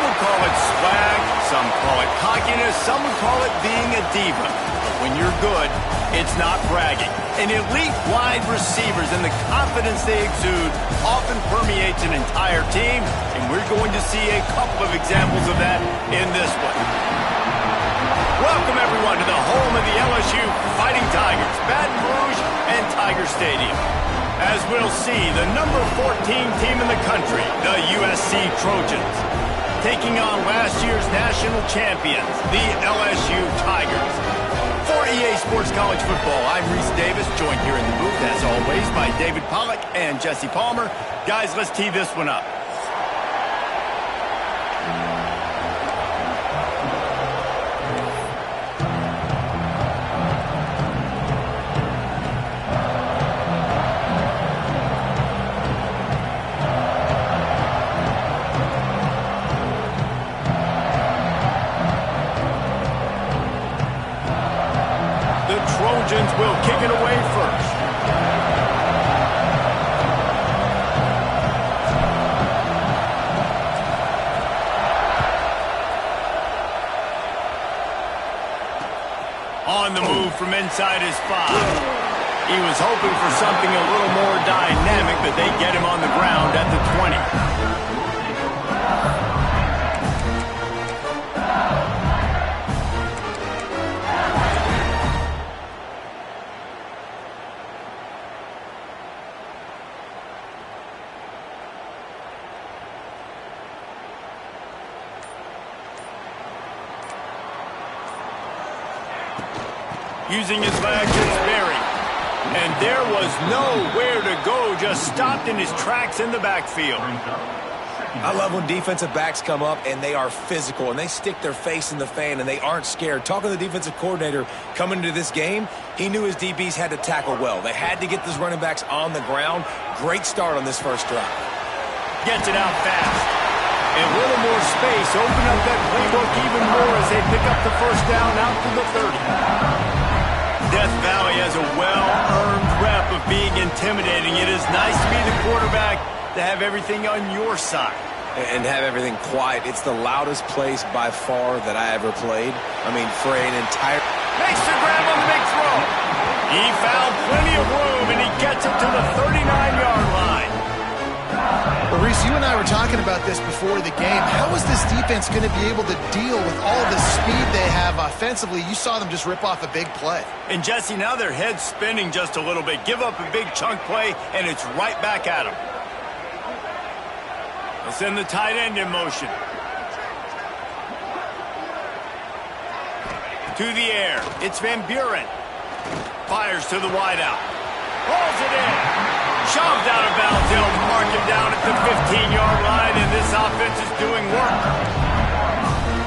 will call it swag, some call it cockiness, some would call it being a diva. But when you're good, it's not bragging. And elite wide receivers and the confidence they exude often permeates an entire team, and we're going to see a couple of examples of that in this one. Welcome, everyone, to the home of the LSU Fighting Tigers, Baton Rouge and Tiger Stadium. As we'll see, the number 14 team in the country, the USC Trojans, taking on last year's national champions, the LSU Tigers. For EA Sports College Football, I'm Reese Davis, joined here in the booth, as always, by David Pollack and Jesse Palmer. Guys, let's tee this one up. Trojans will kick it away first. On the move from inside his 5. He was hoping for something a little more dynamic, but they get him on the ground at the 20. Using his legs, it's buried. And there was nowhere to go, just stopped in his tracks in the backfield. I love when defensive backs come up and they are physical and they stick their face in the fan and they aren't scared. Talking to the defensive coordinator coming into this game, he knew his DBs had to tackle well. They had to get those running backs on the ground. Great start on this first drive. Gets it out fast. And a little more space, open up that playbook even more as they pick up the first down out to the 30. Death Valley has a well-earned rep of being intimidating. It is nice to be the quarterback, to have everything on your side. And have everything quiet. It's the loudest place by far that I ever played. I mean, for an entire... Makes the grab on the big throw. He found plenty of room, and he gets it to the 39-yard line. Well, Reese, you and I were talking about this before the game. How is this defense going to be able to deal with all the speed they have offensively? You saw them just rip off a big play. And, Jesse, now their head's spinning just a little bit. Give up a big chunk play, and it's right back at them. They'll send the tight end in motion. To the air. It's Van Buren. Fires to the wideout. Rolls it in. Shoved out of bounds. They'll mark him down at the 15-yard line, and this offense is doing work.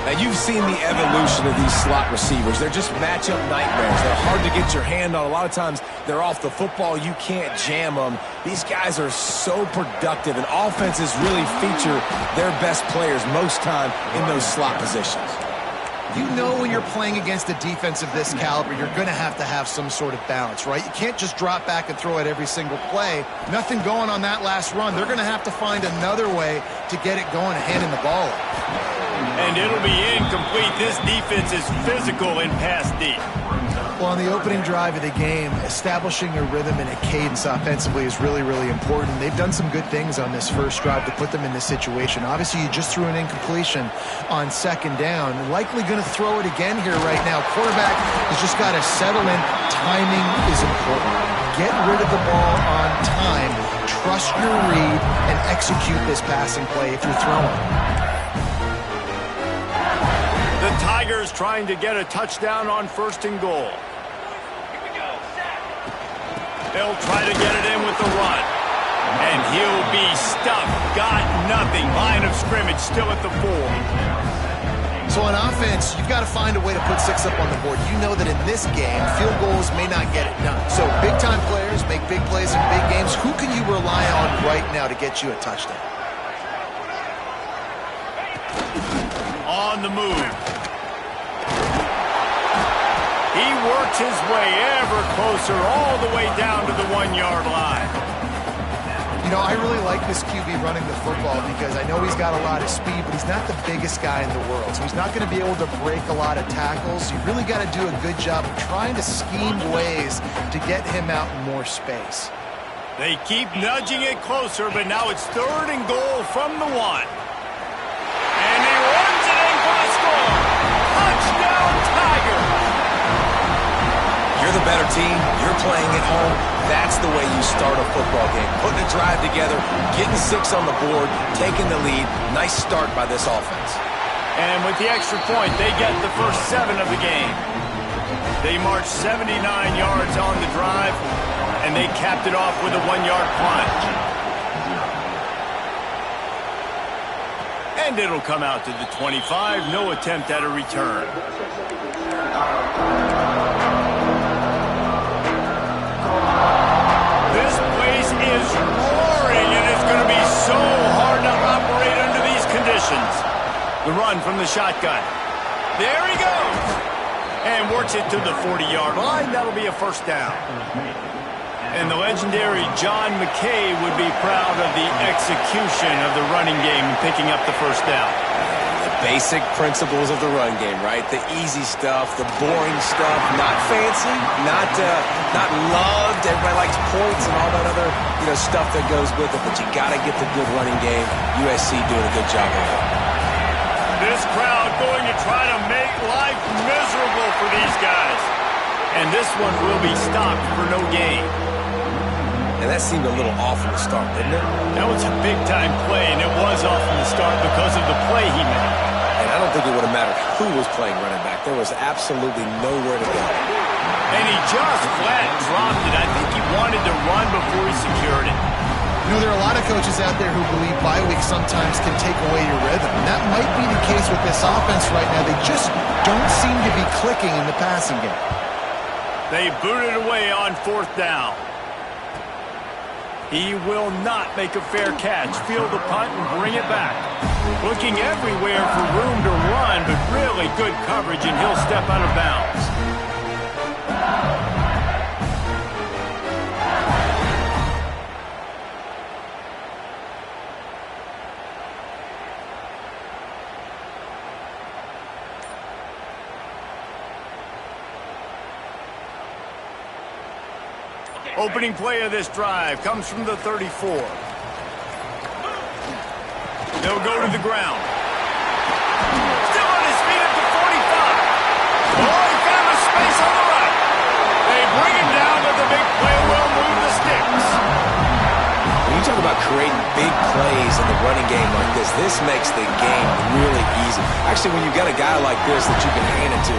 Now, you've seen the evolution of these slot receivers. They're just matchup nightmares. They're hard to get your hand on. A lot of times, they're off the football. You can't jam them. These guys are so productive, and offenses really feature their best players most time in those slot positions. You know when you're playing against a defense of this caliber, you're going to have some sort of balance, right? You can't just drop back and throw it every single play. Nothing going on that last run. They're going to have to find another way to get it going and handing the ball up. And it'll be incomplete. This defense is physical in pass deep. Well, on the opening drive of the game, establishing a rhythm and a cadence offensively is really, really important. They've done some good things on this first drive to put them in this situation. Obviously, you just threw an incompletion on second down. Likely going to throw it again here right now. Quarterback has just got to settle in. Timing is important. Get rid of the ball on time. Trust your read and execute this passing play if you're throwing. The Tigers trying to get a touchdown on 1st and goal. They'll try to get it in with the run. And he'll be stuffed. Got nothing. Line of scrimmage still at the 4. So on offense, you've got to find a way to put 6 up on the board. You know that in this game, field goals may not get it done. So big-time players make big plays in big games. Who can you rely on right now to get you a touchdown? On the move. He works his way ever closer all the way down to the 1-yard line. You know, I really like this QB running the football because I know he's got a lot of speed, but he's not the biggest guy in the world. So he's not going to be able to break a lot of tackles. You really got to do a good job of trying to scheme ways to get him out in more space. They keep nudging it closer, but now it's 3rd and goal from the 1. And he runs it in for the score. Touchdown, Tiger! You're the better team. You're playing at home. That's the way you start a football game. Putting a drive together, getting 6 on the board, taking the lead. Nice start by this offense. And with the extra point, they get the first 7 of the game. They marched 79 yards on the drive, and they capped it off with a 1-yard plunge. And it'll come out to the 25. No attempt at a return. This place is roaring, and it's going to be so hard to operate under these conditions. The run from the shotgun. There he goes. And works it to the 40-yard line. That'll be a first down. And the legendary John McKay would be proud of the execution of the running game and picking up the first down. Basic principles of the run game, right? The easy stuff, the boring stuff, not fancy, not loved. Everybody likes points and all that other, stuff that goes with it. But you got to get the good running game. USC doing a good job of it. This crowd going to try to make life miserable for these guys. And this one will be stopped for no gain. And that seemed a little off from the start, didn't it? That was a big-time play, and it was off from the start because of the play he made. And I don't think it would have mattered who was playing running back. There was absolutely nowhere to go. And he just flat dropped it. I think he wanted to run before he secured it. There are a lot of coaches out there who believe bye weeks sometimes can take away your rhythm. And that might be the case with this offense right now. They just don't seem to be clicking in the passing game. They booted away on 4th down. He will not make a fair catch. Field the punt and bring it back. Looking everywhere for room to run, but really good coverage, and he'll step out of bounds. Opening play of this drive comes from the 34. They'll go to the ground. Still on his feet at the 45. Oh, he found a space on the right. They bring him down, but the big play will move the sticks. When you talk about creating big plays in the running game like this makes the game really easy. Actually, when you've got a guy like this that you can hand it to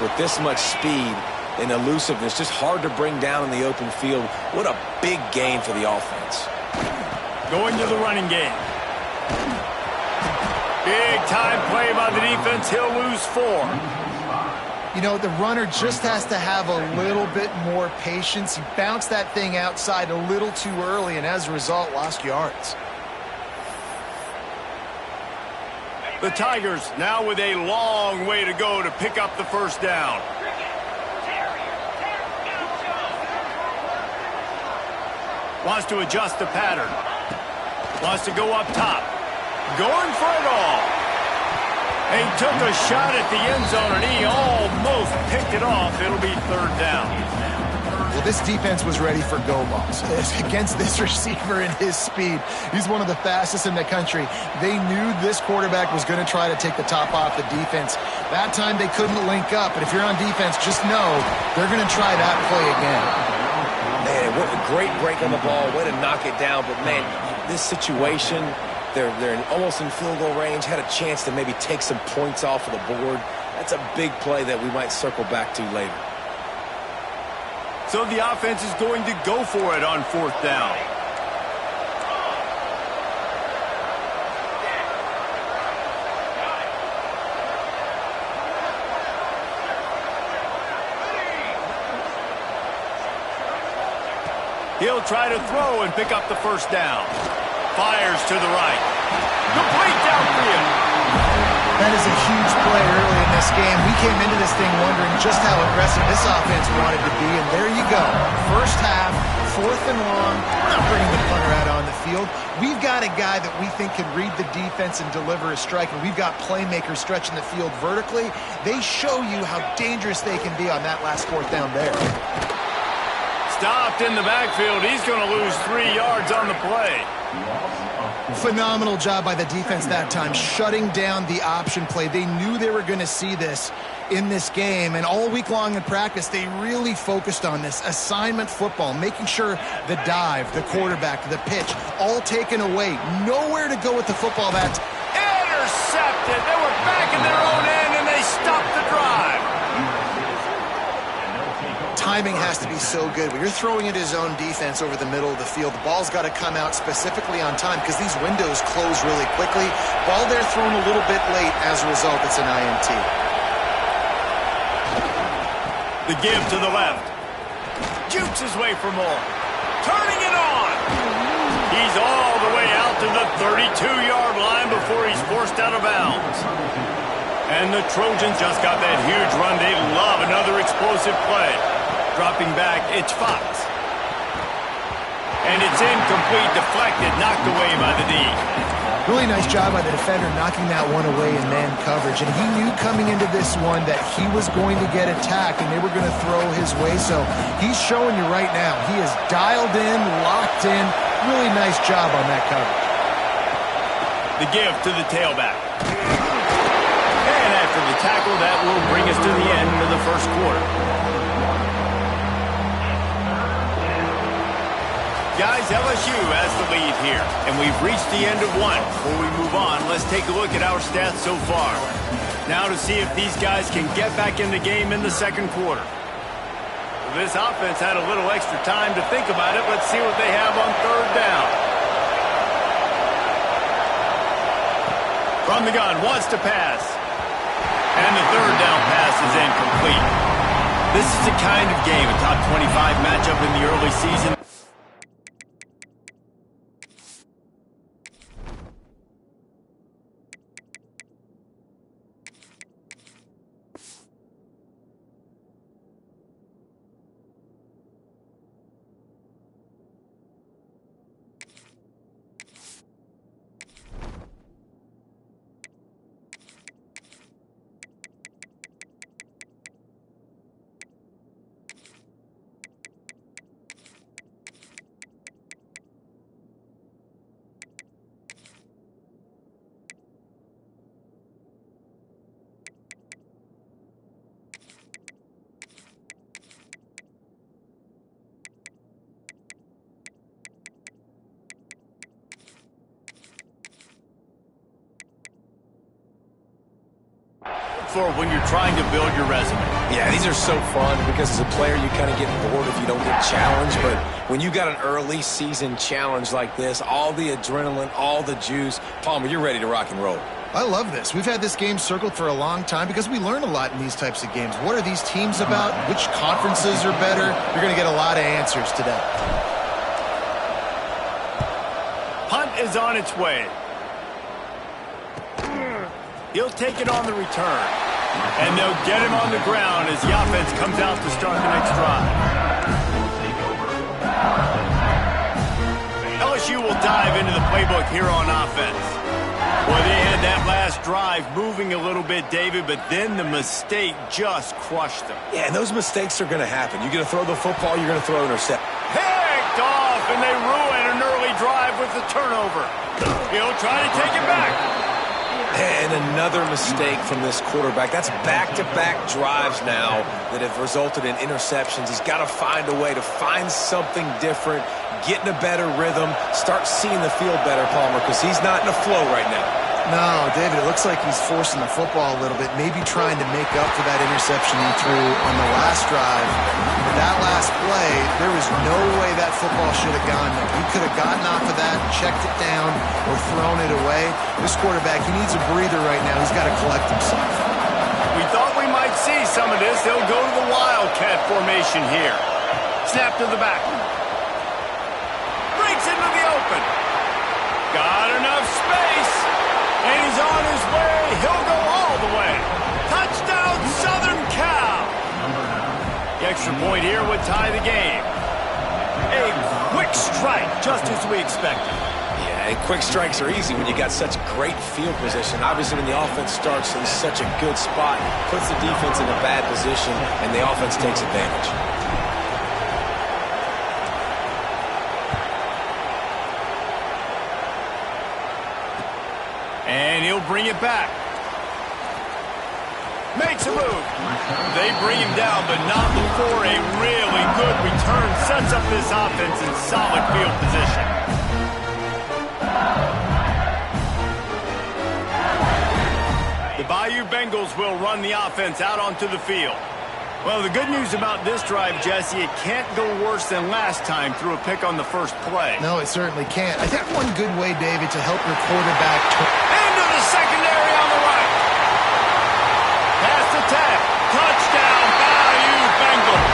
with this much speed and elusiveness, just hard to bring down in the open field. What a big gain for the offense. Going to the running game. Big time play by the defense. He'll lose 4. The runner just has to have a little bit more patience. He bounced that thing outside a little too early, and as a result, lost yards. The Tigers now with a long way to go to pick up the first down. Wants to adjust the pattern. Wants to go up top. Going for it all. And he took a shot at the end zone, and he almost picked it off. It'll be 3rd down. Well, this defense was ready for go balls. Against this receiver and his speed, he's one of the fastest in the country. They knew this quarterback was going to try to take the top off the defense. That time they couldn't link up, but if you're on defense, just know they're going to try that play again. Man, what a great break on the ball. Way to knock it down. But, man, this situation, they're almost in field goal range, had a chance to maybe take some points off of the board. That's a big play that we might circle back to later. So the offense is going to go for it on 4th down. He'll try to throw and pick up the first down. Fires to the right. Complete downfield. That is a huge play early in this this game, we came into this thing wondering just how aggressive this offense wanted to be, and there you go. First half, 4th and long. We're not bringing the punter out on the field. We've got a guy that we think can read the defense and deliver a strike, and we've got playmakers stretching the field vertically. They show you how dangerous they can be on that last 4th down there. Stopped in the backfield. He's going to lose 3 yards on the play. Phenomenal job by the defense that time, shutting down the option play. They knew they were going to see this in this game, and all week long in practice, they really focused on this assignment football, making sure the dive, the quarterback, the pitch, all taken away. Nowhere to go with the football. That's intercepted. They were back in their own end, and they stopped the drive. Timing has to be so good. When you're throwing at his own defense over the middle of the field, the ball's got to come out specifically on time because these windows close really quickly. Ball there thrown a little bit late. As a result, it's an INT. The give to the left. Jukes his way for more. Turning it on. He's all the way out to the 32-yard line before he's forced out of bounds. And the Trojans just got that huge run. They love another explosive play. Dropping back, it's Fox. And it's incomplete, deflected, knocked away by the D. Really nice job by the defender knocking that one away in man coverage. And he knew coming into this one that he was going to get attacked and they were going to throw his way. So he's showing you right now. He is dialed in, locked in. Really nice job on that coverage. The give to the tailback. And after the tackle, that will bring us to the end of the first quarter. Guys, LSU has the lead here, and we've reached the end of one. Before we move on, let's take a look at our stats so far. Now to see if these guys can get back in the game in the second quarter. This offense had a little extra time to think about it. Let's see what they have on 3rd down. From the gun, wants to pass. And the 3rd down pass is incomplete. This is the kind of game, a top 25 matchup in the early season. For when you're trying to build your resume. Yeah, these are so fun because as a player you kind of get bored if you don't get challenged, but when you got an early season challenge like this, all the adrenaline, all the juice, Palmer, you're ready to rock and roll. I love this. We've had this game circled for a long time because we learn a lot in these types of games. What are these teams about? Which conferences are better? You're going to get a lot of answers today. Punt is on its way. He'll take it on the return. And they'll get him on the ground as the offense comes out to start the next drive. LSU will dive into the playbook here on offense. Well, they had that last drive moving a little bit, David, but then the mistake just crushed them. Yeah, and those mistakes are going to happen. You're going to throw the football, you're going to throw an intercept. Picked off, and they ruin an early drive with the turnover. He'll try to take it back. And another mistake from this quarterback. That's back-to-back drives now that have resulted in interceptions. He's got to find a way to find something different, get in a better rhythm, start seeing the field better, Palmer, because he's not in a flow right now. No, David, it looks like he's forcing the football a little bit, maybe trying to make up for that interception he threw on the last drive. But that last play, there was no way that football should have gone there. He could have gotten off of that, checked it down, or thrown it away. This quarterback, he needs a breather right now. He's got to collect himself. We thought we might see some of this. They'll go to the Wildcat formation here. Snap to the back. Breaks into the open. Got enough space. And he's on his way. He'll go all the way. Touchdown! point here would tie the game. A quick strike, just as we expected. Yeah, and quick strikes are easy when you got such great field position. Obviously, when the offense starts in such a good spot, puts the defense in a bad position, and the offense takes advantage. And he'll bring it back. Makes a move. They bring him down, but not before a really good return sets up this offense in solid field position. The Bayou Bengals will run the offense out onto the field. Well, the good news about this drive, Jesse, it can't go worse than last time through a pick on the first play. No, it certainly can't. I think one good way, David, to help your quarterback... Into the secondary on the right. Pass attack. Touchdown, Bayou Bengals.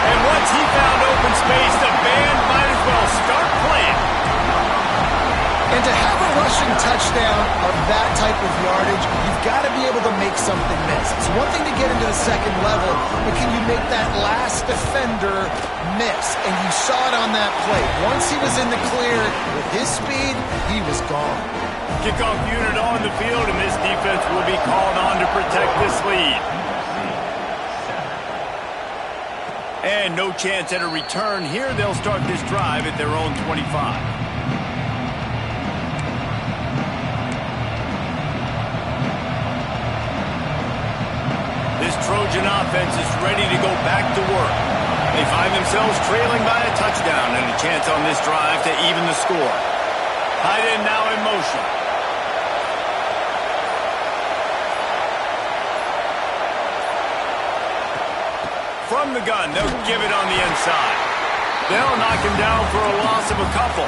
And once he found open space, the band might as well start playing. And to have a rushing touchdown of that type of yardage, you've got to be able to make something miss. It's one thing to get into the second level, but can you make that last defender miss? And you saw it on that play. Once he was in the clear with his speed, he was gone. Kickoff unit on the field, and this defense will be called on to protect this lead. And no chance at a return here. They'll start this drive at their own 25. This Trojan offense is ready to go back to work. They find themselves trailing by a touchdown and a chance on this drive to even the score. Tight end now in motion. From the gun, they'll give it on the inside. They'll knock him down for a loss of a couple.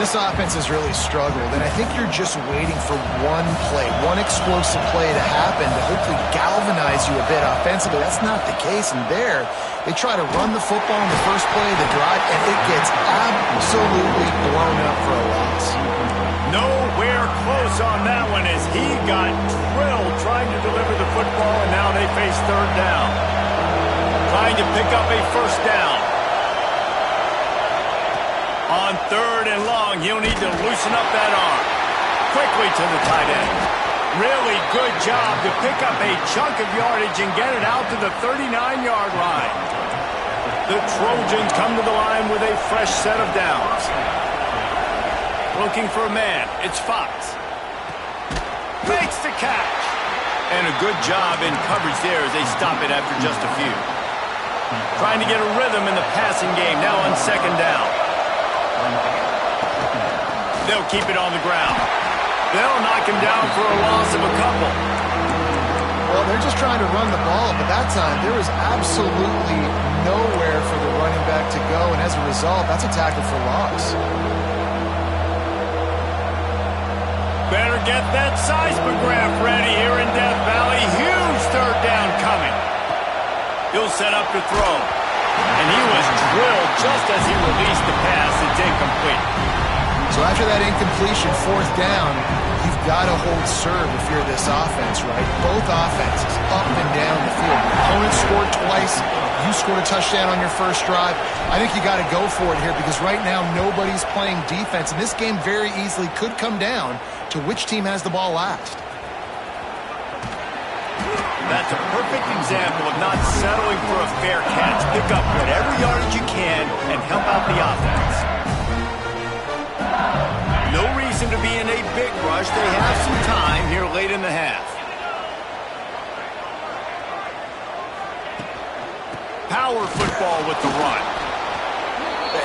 This offense has really struggled, and I think you're just waiting for one play, one explosive play to happen to hopefully galvanize you a bit offensively. That's not the case, and there, they try to run the football in the first play of the drive, and it gets absolutely blown up for a loss. Nowhere close on that one as he got drilled trying to deliver the football, and now they face third down. Trying to pick up a first down. On third and long, he'll need to loosen up that arm. Quickly to the tight end. Really good job to pick up a chunk of yardage and get it out to the 39-yard line. The Trojans come to the line with a fresh set of downs. Looking for a man. It's Fox. Makes the catch. And a good job in coverage there as they stop it after just a few. Trying to get a rhythm in the passing game now on second down. They'll keep it on the ground. They'll knock him down for a loss of a couple. Well, they're just trying to run the ball, but that time there was absolutely nowhere for the running back to go, and as a result, that's a tackle for loss. Better get that seismograph ready here in Death Valley. Huge third down coming. He'll set up to throw. And he was drilled just as he released the pass. It's incomplete. So after that incompletion, fourth down, you've got to hold serve if you're this offense, right? Both offenses up and down the field. Your opponent scored twice. You scored a touchdown on your first drive. I think you got to go for it here because right now nobody's playing defense. And this game very easily could come down to which team has the ball last. That's a perfect example of not settling for a fair catch. Pick up whatever yardage you can and help out the offense. No reason to be in a big rush. They have some time here late in the half. Power football with the run.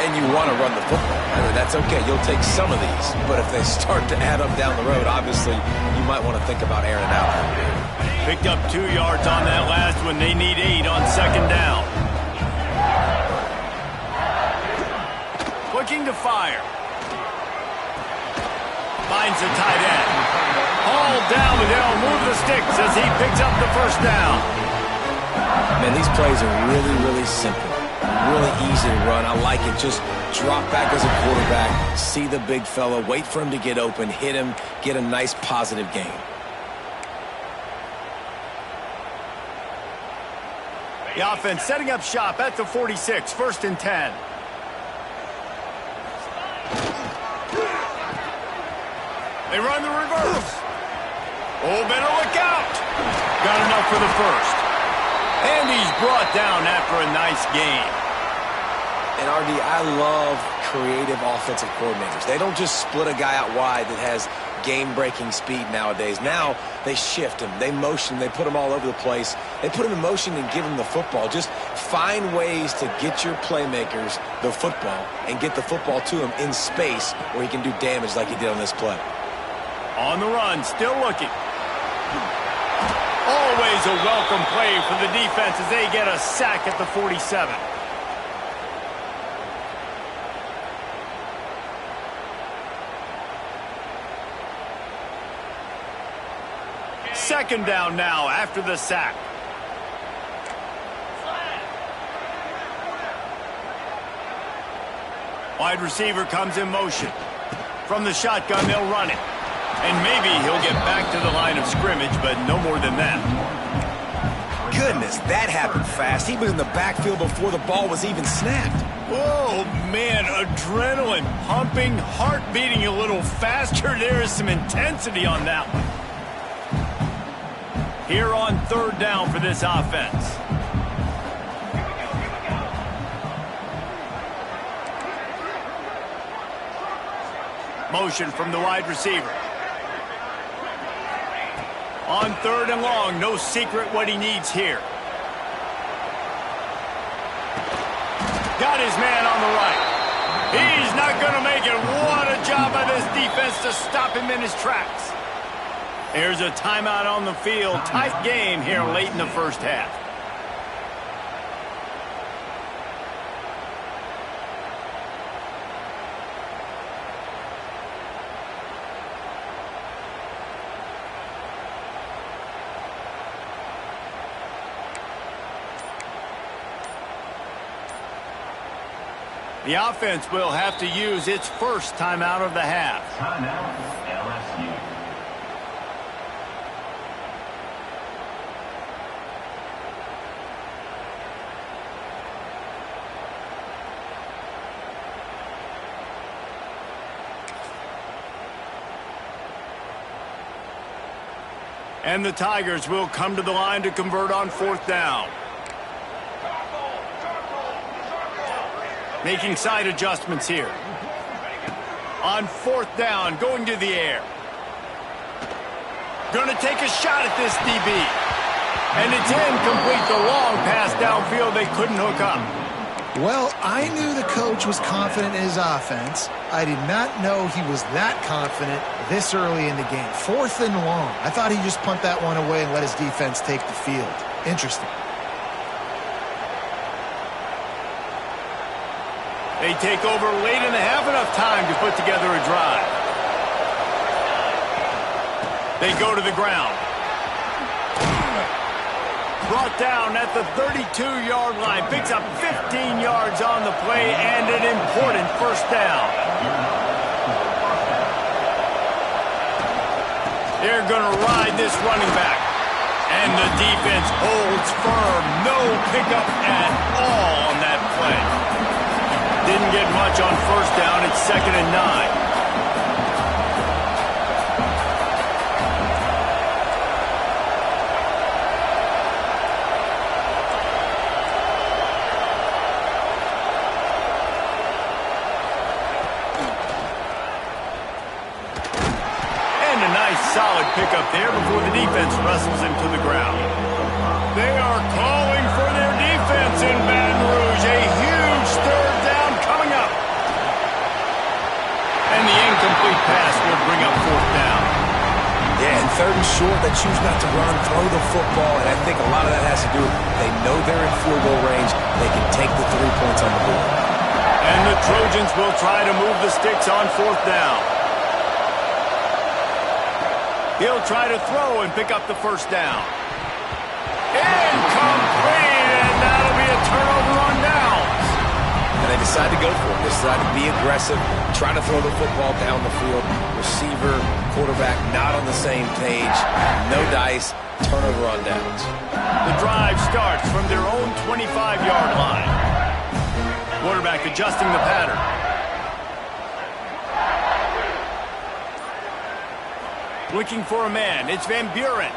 And you want to run the football. I mean, that's okay. You'll take some of these. But if they start to add up down the road, obviously, you might want to think about airing out. Picked up 2 yards on that last one. They need 8 on second down. Looking to fire. Finds the tight end. Hauled down, but they'll move the sticks as he picks up the first down. Man, these plays are really, really simple. Really easy to run. I like it. Just drop back as a quarterback, see the big fella, wait for him to get open, hit him, get a nice positive gain. The offense setting up shop at the 46, 1st and 10. They run the reverse. Oh, better look out. Got enough for the first. And he's brought down after a nice game. And RD, I love creative offensive coordinators. They don't just split a guy out wide that has game-breaking speed nowadays. Now they shift him, they motion, they put him all over the place. They put him in motion and give him the football. Just find ways to get your playmakers the football and get the football to him in space where he can do damage like he did on this play. On the run, still looking. Always a welcome play for the defense as they get a sack at the 47. Second down now after the sack. Wide receiver comes in motion. From the shotgun, they'll run it. And maybe he'll get back to the line of scrimmage, but no more than that. Goodness, that happened fast. He was in the backfield before the ball was even snapped. Oh, man, adrenaline pumping, heart beating a little faster. There is some intensity on that one. Here on 3rd down for this offense. Motion from the wide receiver. On 3rd and long, no secret what he needs here. Got his man on the right. He's not going to make it. What a job by this defense to stop him in his tracks. There's a timeout on the field. Tight game here late in the first half. The offense will have to use its first timeout of the half. Timeout, LSU. And the Tigers will come to the line to convert on 4th down. Making side adjustments here. On 4th down, going to the air. Going to take a shot at this DB. And it's incomplete. The long pass downfield they couldn't hook up. Well, I knew the coach was confident in his offense. I did not know he was that confident this early in the game. 4th and long. I thought he'd just punt that one away and let his defense take the field. Interesting. They take over late and have enough time to put together a drive. They go to the ground. Brought down at the 32-yard line. Picks up 15 yards on the play and an important 1st down. They're going to ride this running back. And the defense holds firm. No pickup at all on that play. Didn't get much on 1st down. It's 2nd and 9. Solid pickup there before the defense wrestles him to the ground. They are calling for their defense in Baton Rouge. A huge 3rd down coming up. And the incomplete pass will bring up 4th down. Yeah, and 3rd and short, they choose not to run, throw the football, and I think a lot of that has to do with they know they're in field goal range. They can take the 3 points on the board. And the Trojans will try to move the sticks on 4th down. He'll try to throw and pick up the 1st down. Incomplete, and that'll be a turnover on downs. And they decide to go for it. They decide to be aggressive, try to throw the football down the field. Receiver, quarterback, not on the same page. No dice, turnover on downs. The drive starts from their own 25-yard line. Quarterback adjusting the pattern. Looking for a man. It's Van Buren.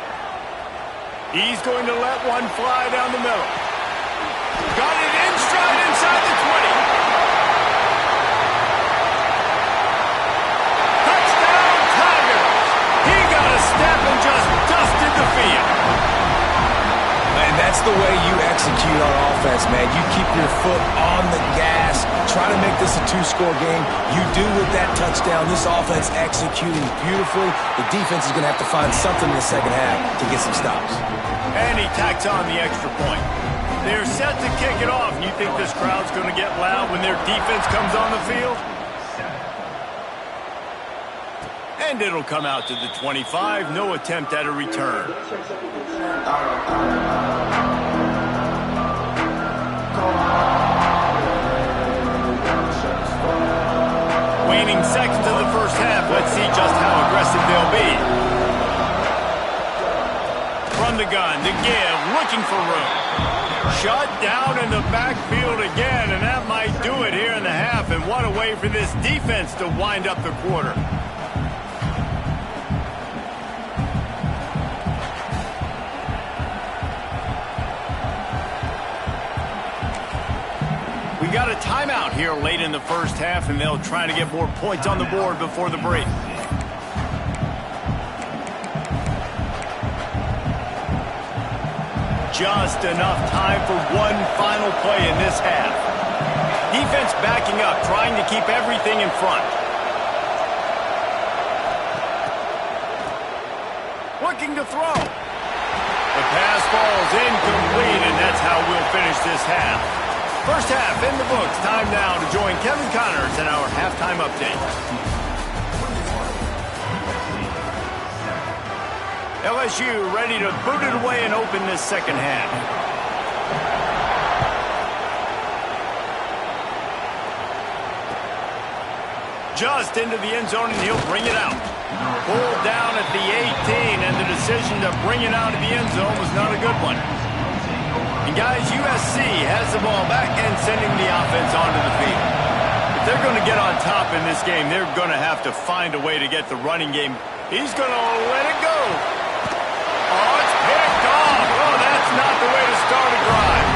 He's going to let one fly down the middle. Got it in stride inside the 20. Touchdown, Tigers! He got a step and just dusted the field. And that's the way you execute on offense, man. You keep your foot on the gas. Try to make this a two-score game. You do with that touchdown. This offense executing beautifully. The defense is going to have to find something in the second half to get some stops. And he tacks on the extra point. They're set to kick it off. You think this crowd's going to get loud when their defense comes on the field? And it'll come out to the 25. No attempt at a return. Waning seconds of the first half. Let's see just how aggressive they'll be. From the gun, the give, looking for room. Shut down in the backfield again, and that might do it here in the half. And what a way for this defense to wind up the quarter. We got a timeout here late in the first half, and they'll try to get more points on the board before the break. Just enough time for one final play in this half. Defense backing up, trying to keep everything in front. Looking to throw. The pass falls incomplete, and that's how we'll finish this half. First half in the books. Time now to join Kevin Connors in our halftime update. LSU ready to boot it away and open this second half. Just into the end zone, and he'll bring it out. Pulled down at the 18, and the decision to bring it out of the end zone was not a good one. And guys, USC has the ball back and sending the offense onto the field. If they're going to get on top in this game, they're going to have to find a way to get the running game. He's going to let it go. Oh, it's picked off. Oh, that's not the way to start a drive.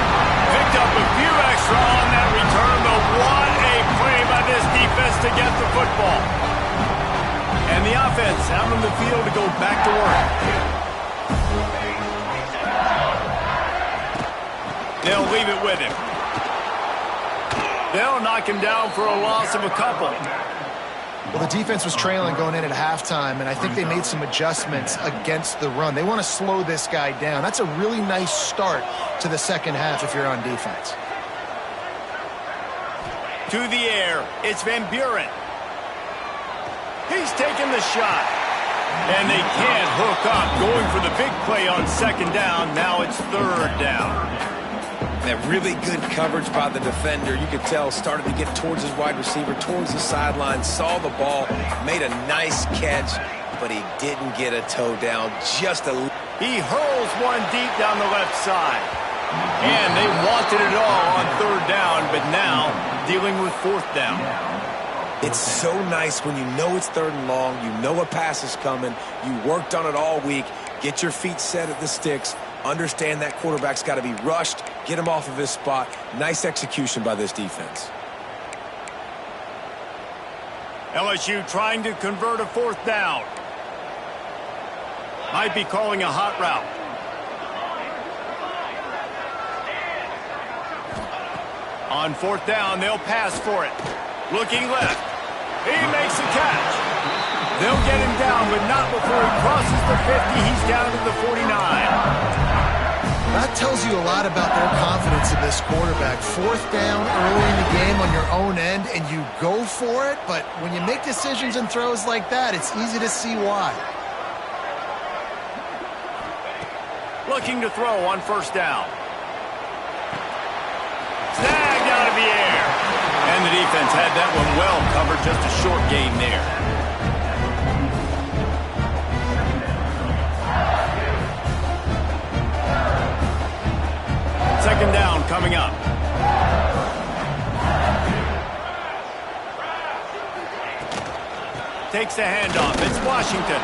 Picked up a few extra on that return, but what a play by this defense to get the football. And the offense out on the field to go back to work. They'll leave it with him. They'll knock him down for a loss of a couple. Well, the defense was trailing going in at halftime, and I think they made some adjustments against the run. They want to slow this guy down. That's a really nice start to the second half if you're on defense. To the air, it's Van Buren. He's taking the shot. And they can't hook up, going for the big play on second down. Now it's third down. That really good coverage by the defender. You could tell started to get towards his wide receiver, towards the sideline, saw the ball, made a nice catch, but he didn't get a toe down. He hurls one deep down the left side. And they wanted it all on third down, but now dealing with fourth down. It's so nice when you know it's third and long, you know a pass is coming, you worked on it all week, get your feet set at the sticks, understand that quarterback's got to be rushed, get him off of his spot. Nice execution by this defense. LSU trying to convert a fourth down. Might be calling a hot route. On fourth down, they'll pass for it. Looking left. He makes the catch. They'll get him down, but not before he crosses the 50. He's down to the 49. That tells you a lot about their confidence in this quarterback. Fourth down early in the game on your own end, and you go for it, but when you make decisions and throws like that, it's easy to see why. Looking to throw on first down. Snagged out of the air. And the defense had that one well covered, just a short gain there. Second down coming up. Takes the handoff. It's Washington.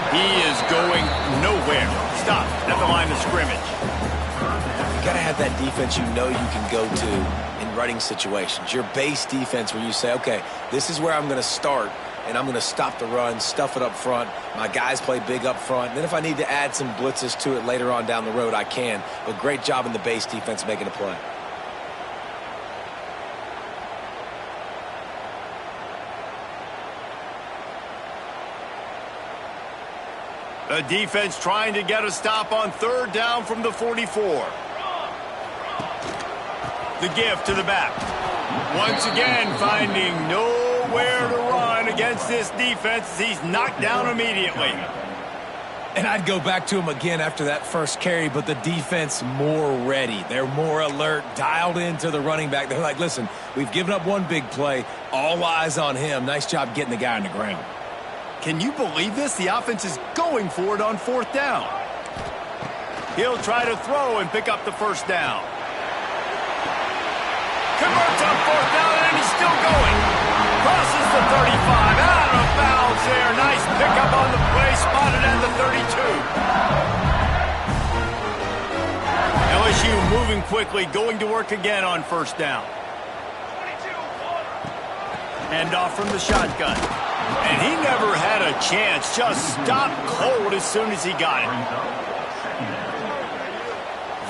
He is going nowhere. Stop at the line of scrimmage. You got to have that defense you know you can go to in running situations. Your base defense where you say, okay, this is where I'm going to start, and I'm going to stop the run, stuff it up front. My guys play big up front. And then if I need to add some blitzes to it later on down the road, I can. But great job in the base defense making a play. The defense trying to get a stop on third down from the 44. The give to the back. Once again, finding nowhere to run against this defense. He's knocked down immediately. And I'd go back to him again after that first carry, but the defense more ready. They're more alert, dialed into the running back. They're like, listen, we've given up one big play. All eyes on him. Nice job getting the guy on the ground. Can you believe this? The offense is going for it on fourth down. He'll try to throw and pick up the first down. Converts on fourth down, and he's still going. Crosses the 35. Out of bounds there. Nice pickup on the play. Spotted at the 32. LSU moving quickly, going to work again on first down. Hand off from the shotgun. And he never had a chance. Just stopped cold as soon as he got it.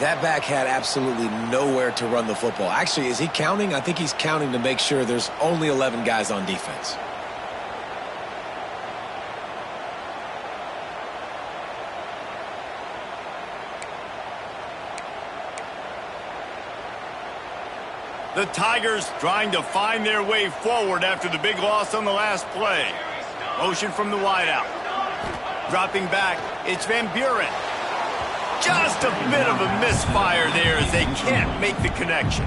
That back had absolutely nowhere to run the football. Actually, is he counting? I think he's counting to make sure there's only 11 guys on defense. The Tigers trying to find their way forward after the big loss on the last play. Motion from the wideout. Dropping back, it's Van Buren. Just a bit of a misfire there as they can't make the connection.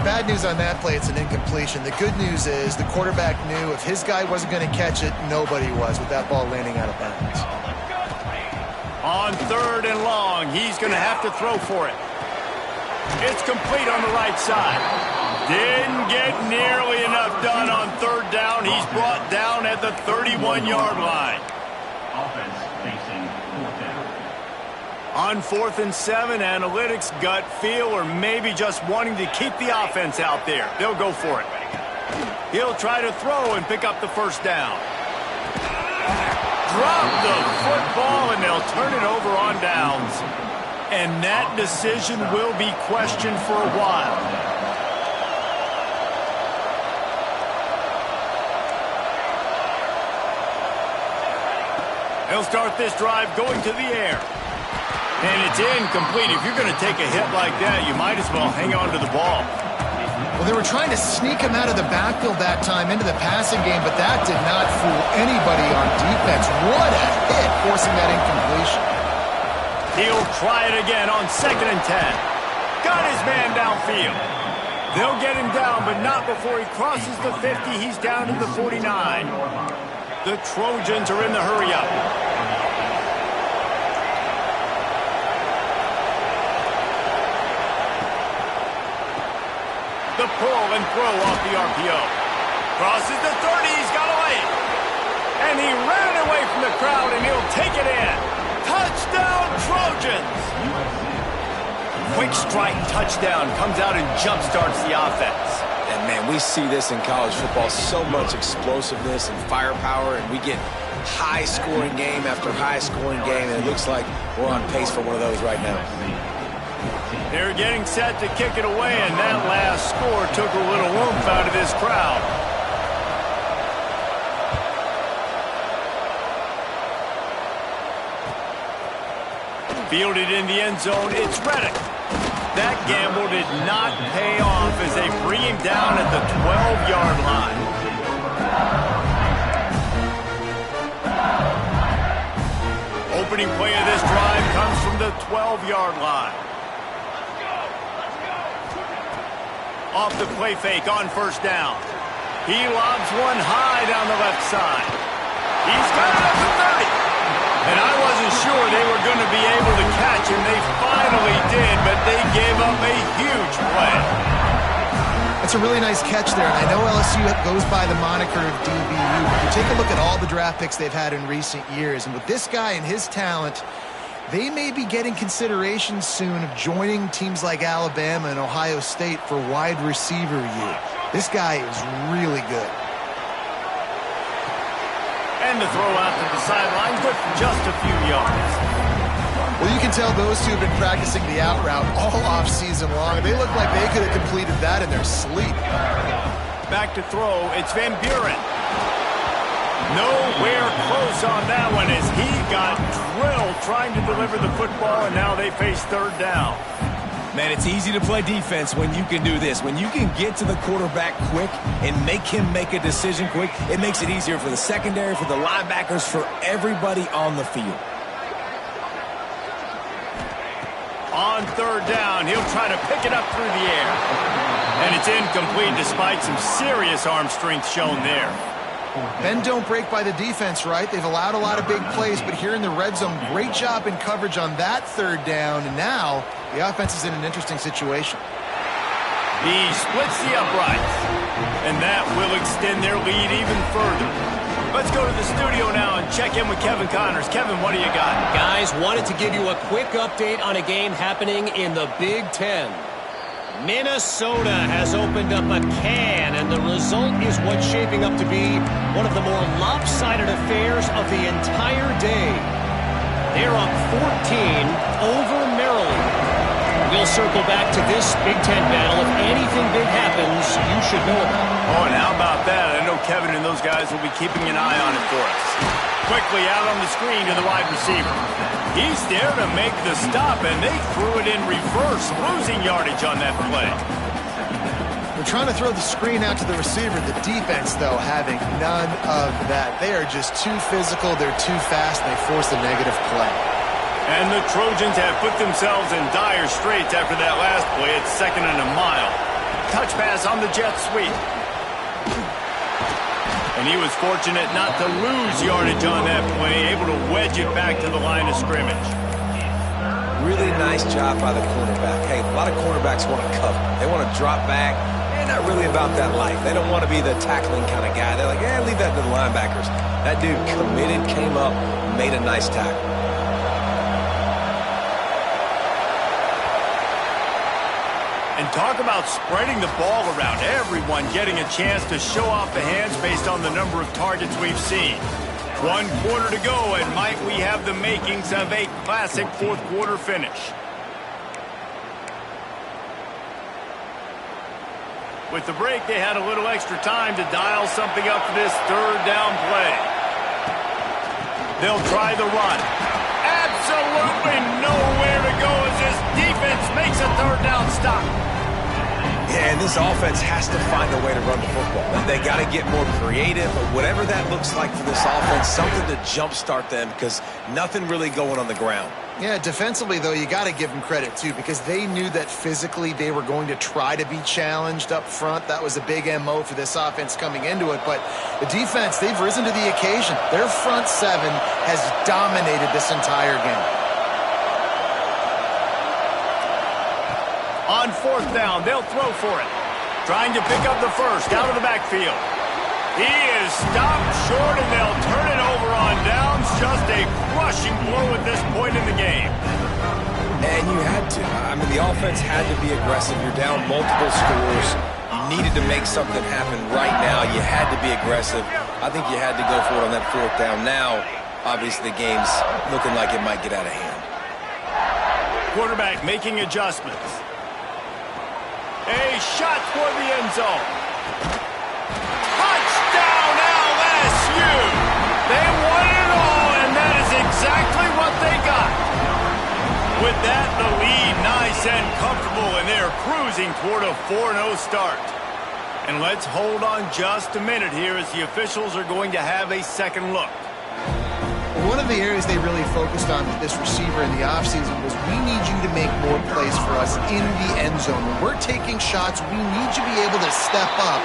Bad news on that play, it's an incompletion. The good news is the quarterback knew if his guy wasn't going to catch it, nobody was with that ball landing out of bounds. On third and long, he's going to have to throw for it. It's complete on the right side. Didn't get nearly enough done on third down. He's brought down at the 31-yard line. Offense facing fourth down. On 4th and 7, analytics, gut feel, or maybe just wanting to keep the offense out there. They'll go for it. He'll try to throw and pick up the first down. Drop the football, and they'll turn it over on downs. And that decision will be questioned for a while. They'll start this drive going to the air. And it's incomplete. If you're going to take a hit like that, you might as well hang on to the ball. Well, they were trying to sneak him out of the backfield that time into the passing game, but that did not fool anybody on defense. What a hit, forcing that incompletion. He'll try it again on 2nd and 10. Got his man downfield. They'll get him down, but not before he crosses the 50. He's down to the 49. The Trojans are in the hurry-up. The pull and throw off the RPO. Crosses the 30. He's got away. And he ran away from the crowd, and he'll take it in. Touchdown, Trojans! Quick strike touchdown comes out and jump-starts the offense. And, man, we see this in college football, so much explosiveness and firepower, and we get high-scoring game after high-scoring game, and it looks like we're on pace for one of those right now. They're getting set to kick it away, and that last score took a little oomph out of this crowd. Fielded in the end zone, it's Reddick. That gamble did not pay off as they bring him down at the 12-yard line. Opening play of this drive comes from the 12-yard line. Off the play fake on first down. He lobs one high down the left side. He's got it up to 30. And I wasn't sure they were going to be able to catch him. They finally did, but they gave up a huge play. It's a really nice catch there, and I know LSU goes by the moniker of DBU, but you take a look at all the draft picks they've had in recent years, and with this guy and his talent, they may be getting consideration soon of joining teams like Alabama and Ohio State for wide receiver use. This guy is really good. And the throw out to the sideline, good for just a few yards. Well, you can tell those two have been practicing the out route all off-season long. They look like they could have completed that in their sleep. Back to throw, it's Van Buren. Nowhere close on that one as he got drilled trying to deliver the football, and now they face third down. Man, it's easy to play defense when you can do this. When you can get to the quarterback quick and make him make a decision quick, it makes it easier for the secondary, for the linebackers, for everybody on the field. On third down, he'll try to pick it up through the air. And it's incomplete despite some serious arm strength shown there. Bend don't break by the defense, right? They've allowed a lot of big plays, but here in the red zone, great job in coverage on that third down. And now the offense is in an interesting situation. He splits the uprights, and that will extend their lead even further. Let's go to the studio now and check in with Kevin Connors. Kevin, what do you got? Guys, wanted to give you a quick update on a game happening in the Big Ten. Minnesota has opened up a can, and the result is what's shaping up to be one of the more lopsided affairs of the entire day. They're up 14 over Maryland. We'll circle back to this Big Ten battle. If anything big happens, you should know about it. Oh, and how about that? I know Kevin and those guys will be keeping an eye on it for us. Quickly out on the screen to the wide receiver. He's there to make the stop, and they threw it in reverse, losing yardage on that play. They're trying to throw the screen out to the receiver. The defense, though, having none of that. They are just too physical, they're too fast, and they force a negative play. And the Trojans have put themselves in dire straits after that last play. It's 2nd and a mile. Touch pass on the jet sweep. And he was fortunate not to lose yardage on that play, able to wedge it back to the line of scrimmage. Really nice job by the cornerback. Hey, a lot of cornerbacks want to cover. They want to drop back. They're not really about that life. They don't want to be the tackling kind of guy. They're like, yeah, leave that to the linebackers. That dude committed, came up, made a nice tackle. And talk about spreading the ball around. Everyone getting a chance to show off the hands based on the number of targets we've seen. 1 quarter to go, and might we have the makings of a classic fourth quarter finish. With the break, they had a little extra time to dial something up for this third down play. They'll try the run. Absolutely nowhere to go as this defense makes a third down stop. Yeah, and this offense has to find a way to run the football. They got to get more creative, but whatever that looks like for this offense, something to jumpstart them because nothing really going on the ground. Yeah, defensively, though, you got to give them credit, too, because they knew that physically they were going to try to be challenged up front. That was a big MO for this offense coming into it. But the defense, they've risen to the occasion. Their front seven has dominated this entire game. On 4th down, they'll throw for it. Trying to pick up the first out of the backfield. He is stopped short, and they'll turn it over on downs. Just a crushing blow at this point in the game. And you had to. I mean, the offense had to be aggressive. You're down multiple scores. You needed to make something happen right now. You had to be aggressive. I think you had to go for it on that 4th down. Now, obviously, the game's looking like it might get out of hand. Quarterback making adjustments. A shot for the end zone. Touchdown, LSU! They won it all, and that is exactly what they got. With that, the lead nice and comfortable, and they're cruising toward a 4-0 start. And let's hold on just a minute here as the officials are going to have a second look. One of the areas they really focused on with this receiver in the offseason was, we need you to make more plays for us in the end zone. When we're taking shots, we need you to be able to step up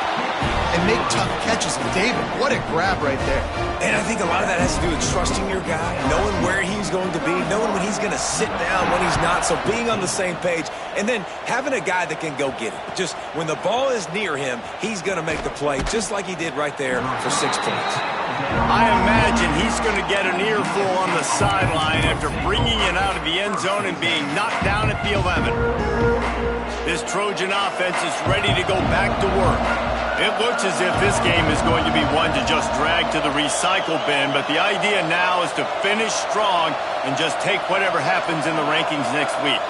and make tough catches. And David, what a grab right there. And I think a lot of that has to do with trusting your guy, knowing where he's going to be, knowing when he's going to sit down, when he's not, so being on the same page, and then having a guy that can go get it. Just when the ball is near him, he's going to make the play, just like he did right there for 6 points. I imagine he's going to get an earful on the sideline after bringing it out of the end zone and being knocked down at the 11. This Trojan offense is ready to go back to work. It looks as if this game is going to be one to just drag to the recycle bin, but the idea now is to finish strong and just take whatever happens in the rankings next week.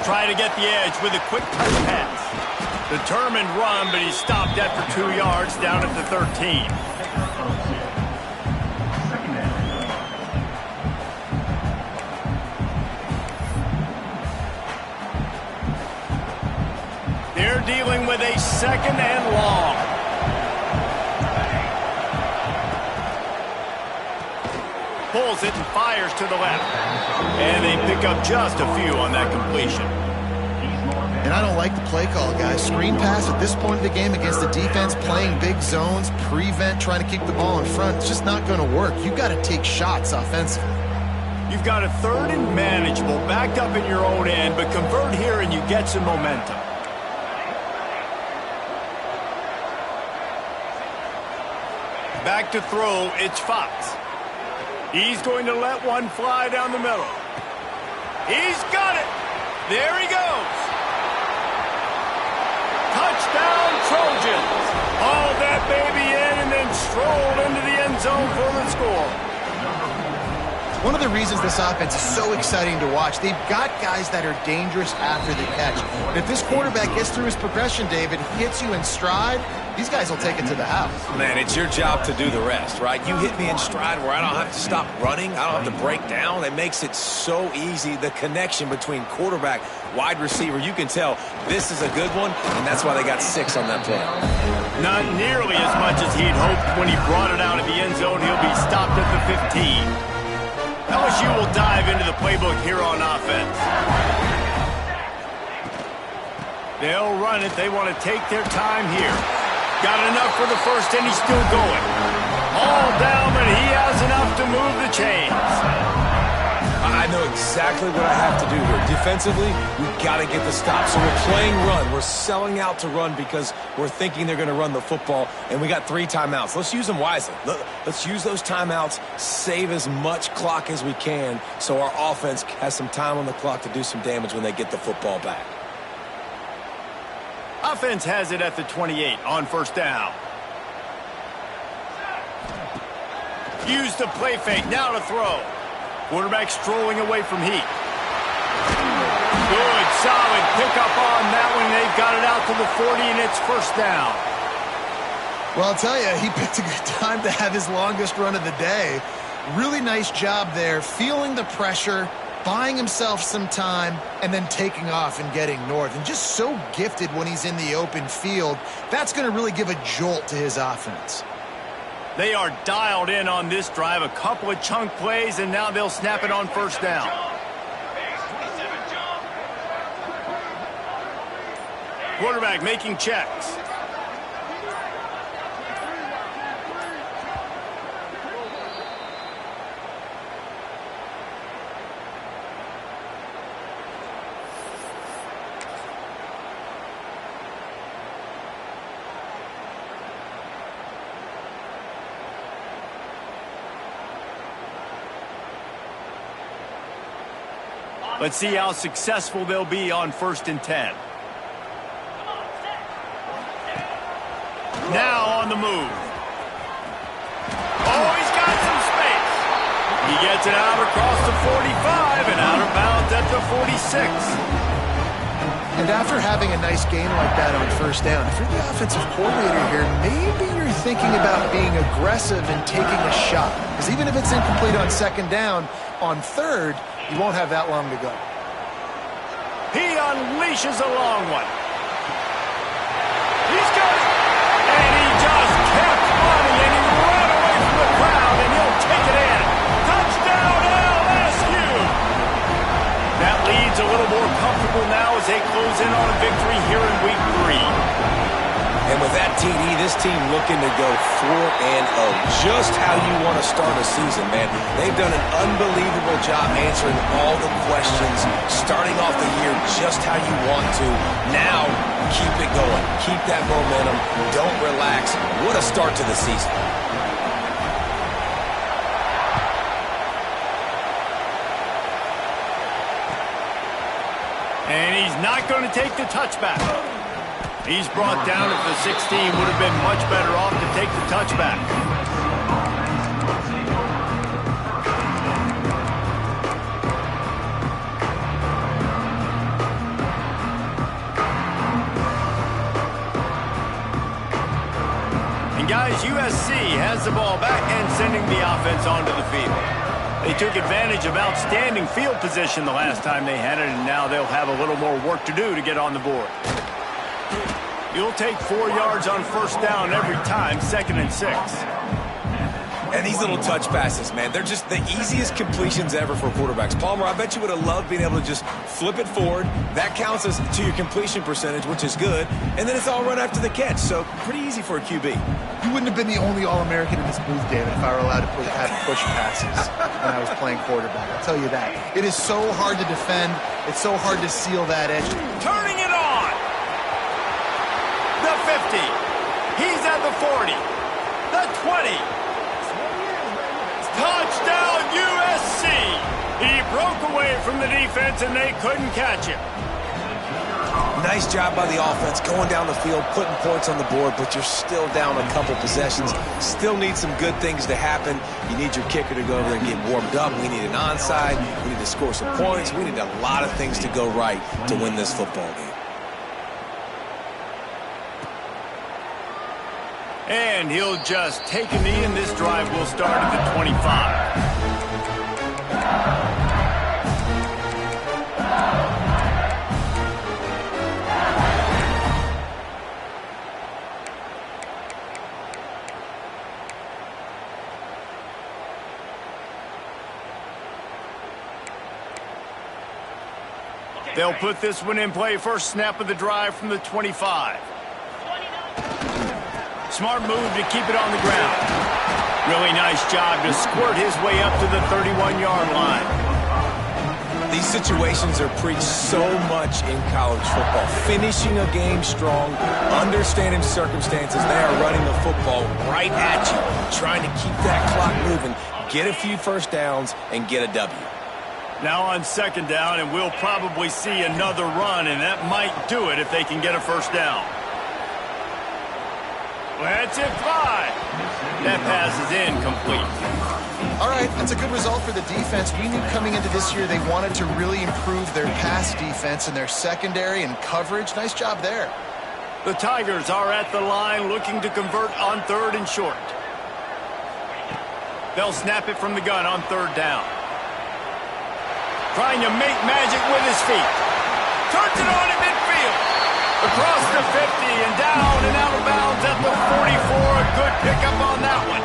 Try to get the edge with a quick touch pass. Determined run, but he's stopped after 2 yards down at the 13. They're dealing with a 2nd and long. Pulls it and fires to the left. And they pick up just a few on that completion. And I don't like the play call, guys. Screen pass at this point of the game against the defense, playing big zones, prevent, trying to keep the ball in front. It's just not going to work. You've got to take shots offensively. You've got a 3rd and manageable, backed up in your own end, but convert here and you get some momentum. Back to throw, it's Fox. He's going to let one fly down the middle. He's got it. There he goes. Touchdown, Trojans. Hauled that baby in and then strolled into the end zone for the score. One of the reasons this offense is so exciting to watch, they've got guys that are dangerous after the catch. And if this quarterback gets through his progression, David, hits you in stride, these guys will take it to the house. Man, it's your job to do the rest, right? You hit me in stride where I don't have to stop running. I don't have to break down. It makes it so easy. The connection between quarterback, wide receiver, you can tell this is a good one, and that's why they got 6 on that play. Not nearly as much as he'd hoped when he brought it out of the end zone. He'll be stopped at the 15. LSU will dive into the playbook here on offense. They'll run it. They want to take their time here. Got enough for the first, and he's still going. All down, but he has enough to move the chains. I know exactly what I have to do here. Defensively, we've got to get the stop. So we're playing run. We're selling out to run because we're thinking they're going to run the football, and we got 3 timeouts. Let's use them wisely. Let's use those timeouts, save as much clock as we can so our offense has some time on the clock to do some damage when they get the football back. Offense has it at the 28 on 1st down. Use the play fake. Now to throw. Quarterback strolling away from heat. Good, solid pickup on that one. They've got it out to the 40, and it's 1st down. Well, I'll tell you, he picked a good time to have his longest run of the day. Really nice job there, feeling the pressure, buying himself some time, and then taking off and getting north. And just so gifted when he's in the open field. That's going to really give a jolt to his offense. They are dialed in on this drive. A couple of chunk plays, and now they'll snap it on 1st down. Quarterback making checks. Let's see how successful they'll be on 1st and 10. Now on the move. Oh, he's got some space. He gets it out across the 45 and out of bounds at the 46. And after having a nice game like that on 1st down, if you're the offensive coordinator here, maybe you're thinking about being aggressive and taking a shot. Because even if it's incomplete on 2nd down, on 3rd, you won't have that long to go. He unleashes a long one. He's got it. And he just kept running, and he ran away from the crowd, and he'll take That lead's a little more comfortable now as they close in on a victory here in Week 3. And with that TD, this team looking to go 4-0. Just how you want to start a season, man. They've done an unbelievable job answering all the questions, starting off the year just how you want to. Now, keep it going. Keep that momentum. Don't relax. What a start to the season. And he's not going to take the touchback. He's brought down at the 16. Would have been much better off to take the touchback. And guys, USC has the ball back and sending the offense onto the field. They took advantage of outstanding field position the last time they had it, and now they'll have a little more work to do to get on the board. You'll take 4 yards on first down every time, 2nd and 6. And these little touch passes, man, they're just the easiest completions ever for quarterbacks. Palmer, I bet you would have loved being able to just flip it forward. That counts as to your completion percentage, which is good. And then it's all run after the catch, so pretty easy for a QB. You wouldn't have been the only All-American in this booth, David, if I were allowed to have push passes when I was playing quarterback. I'll tell you that. It is so hard to defend. It's so hard to seal that edge. Turning it on. The 50. He's at the 40. The 20. Touchdown, USC! He broke away from the defense, and they couldn't catch him. Nice job by the offense going down the field, putting points on the board, but you're still down a couple possessions. Still need some good things to happen. You need your kicker to go over there and get warmed up. We need an onside. We need to score some points. We need a lot of things to go right to win this football game. And he'll just take a knee, and this drive will start at the 25. They'll put this one in play. First snap of the drive from the 25. Smart move to keep it on the ground. Really nice job to squirt his way up to the 31-yard line. These situations are preached so much in college football. Finishing a game strong, understanding circumstances. They are running the football right at you, trying to keep that clock moving, get a few first downs, and get a W. Now on 2nd down, and we'll probably see another run, and that might do it if they can get a first down. Let's it fly. That pass is incomplete. All right, that's a good result for the defense. We knew coming into this year they wanted to really improve their pass defense and their secondary and coverage. Nice job there. The Tigers are at the line looking to convert on 3rd and short. They'll snap it from the gun on 3rd down. Trying to make magic with his feet. Turns it on in midfield. Across the 50 and down and out of bounds at the 44. A good pickup on that one.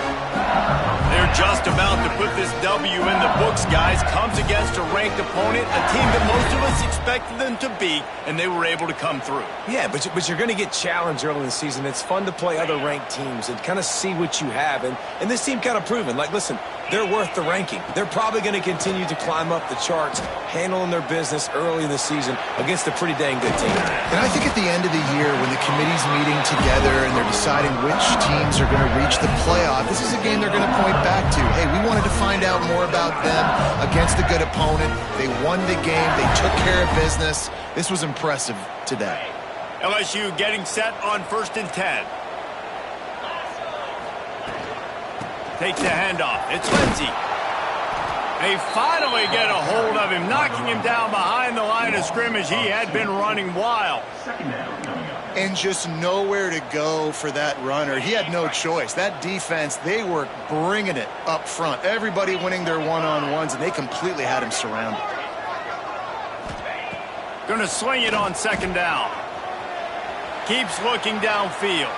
They're just about to put this W in the books, guys. Comes against a ranked opponent, a team that most of us expected them to beat, and they were able to come through. Yeah, but you're going to get challenged early in the season. It's fun to play other ranked teams and kind of see what you have. And this team kind of proven, like, listen, they're worth the ranking. They're probably going to continue to climb up the charts, handling their business early in the season against a pretty dang good team. And I think at the end of the year, when the committee's meeting together and they're deciding which teams are going to reach the playoff, this is a game they're going to point back to. Hey, we wanted to find out more about them against a good opponent. They won the game. They took care of business. This was impressive today. LSU getting set on 1st and 10. Takes the handoff. It's Lindsey. They finally get a hold of him, knocking him down behind the line of scrimmage. He had been running wild. And just nowhere to go for that runner. He had no choice. That defense, they were bringing it up front. Everybody winning their one-on-ones, and they completely had him surrounded. Going to swing it on 2nd down. Keeps looking downfield.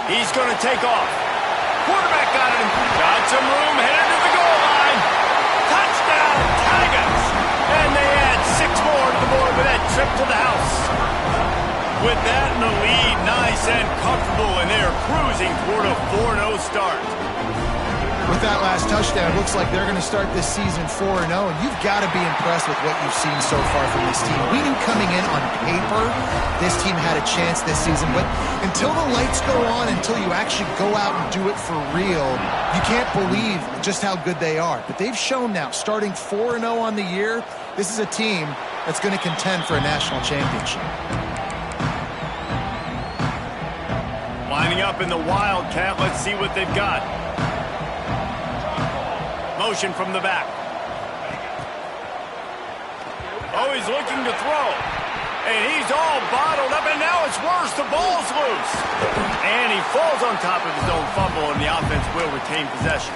He's going to take off. Quarterback got him. Got some room, headed to the goal line. Touchdown, Tigers. And they add to the house. With that in the lead, nice and comfortable, and they're cruising toward a 4-0 start. With that last touchdown, it looks like they're going to start this season 4-0, and you've got to be impressed with what you've seen so far from this team. We knew coming in on paper this team had a chance this season, but until the lights go on, until you actually go out and do it for real, you can't believe just how good they are. But they've shown now, starting 4-0 on the year, this is a team that's going to contend for a national championship. Lining up in the Wildcat, let's see what they've got. Motion from the back. Oh, he's looking to throw. And he's all bottled up, and now it's worse. The ball's loose. And he falls on top of his own fumble, and the offense will retain possession.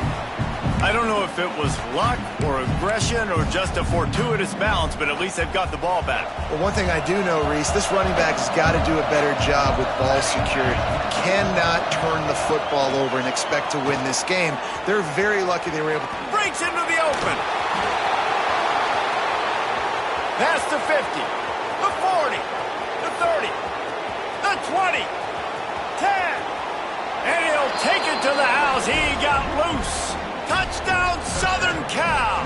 I don't know if it was luck or aggression or just a fortuitous bounce, but at least they've got the ball back. Well, one thing I do know, Reese, this running back's got to do a better job with ball security. You cannot turn the football over and expect to win this game. They're very lucky they were able to. Breaks into the open. Past the 50, the 40, the 30, the 20, 10. And he'll take it to the house. He got loose. Touchdown, Southern Cal.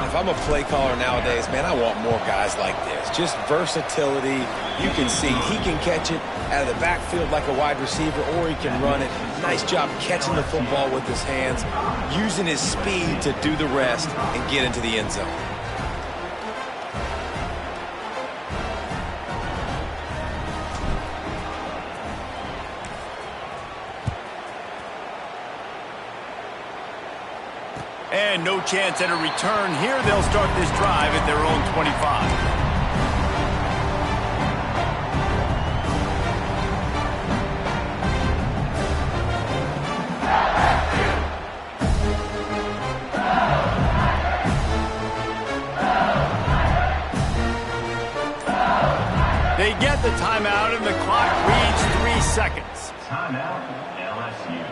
If I'm a play caller nowadays, man, I want more guys like this. Just versatility. You can see he can catch it out of the backfield like a wide receiver, or he can run it. Nice job catching the football with his hands, using his speed to do the rest and get into the end zone. And no chance at a return here. They'll start this drive at their own 25. They get the timeout, and the clock reads 3 seconds. Timeout, LSU.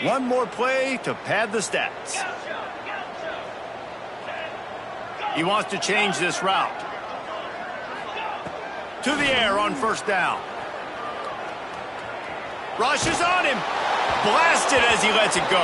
One more play to pad the stats. He wants to change this route. To the air on first down. Rushes on him. Blasted as he lets it go.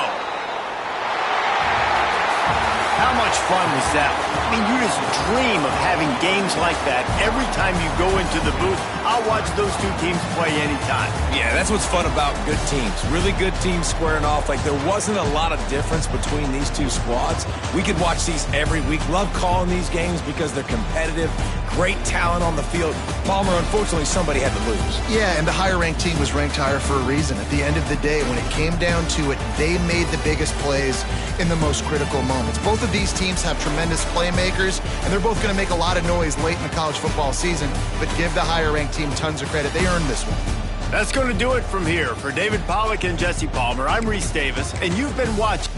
How much fun was that? I mean, you just dream of having games like that every time you go into the booth. I'll watch those two teams play anytime. Yeah, that's what's fun about good teams. Really good teams squaring off. Like, there wasn't a lot of difference between these two squads. We could watch these every week. Love calling these games because they're competitive. Great talent on the field. Palmer, unfortunately, somebody had to lose. Yeah, and the higher-ranked team was ranked higher for a reason. At the end of the day, when it came down to it, they made the biggest plays in the most critical moments. Both of these teams have tremendous playmakers, and they're both going to make a lot of noise late in the college football season, but give the higher-ranked team tons of credit. They earned this one. That's going to do it from here. For David Pollack and Jesse Palmer, I'm Reese Davis, and you've been watching.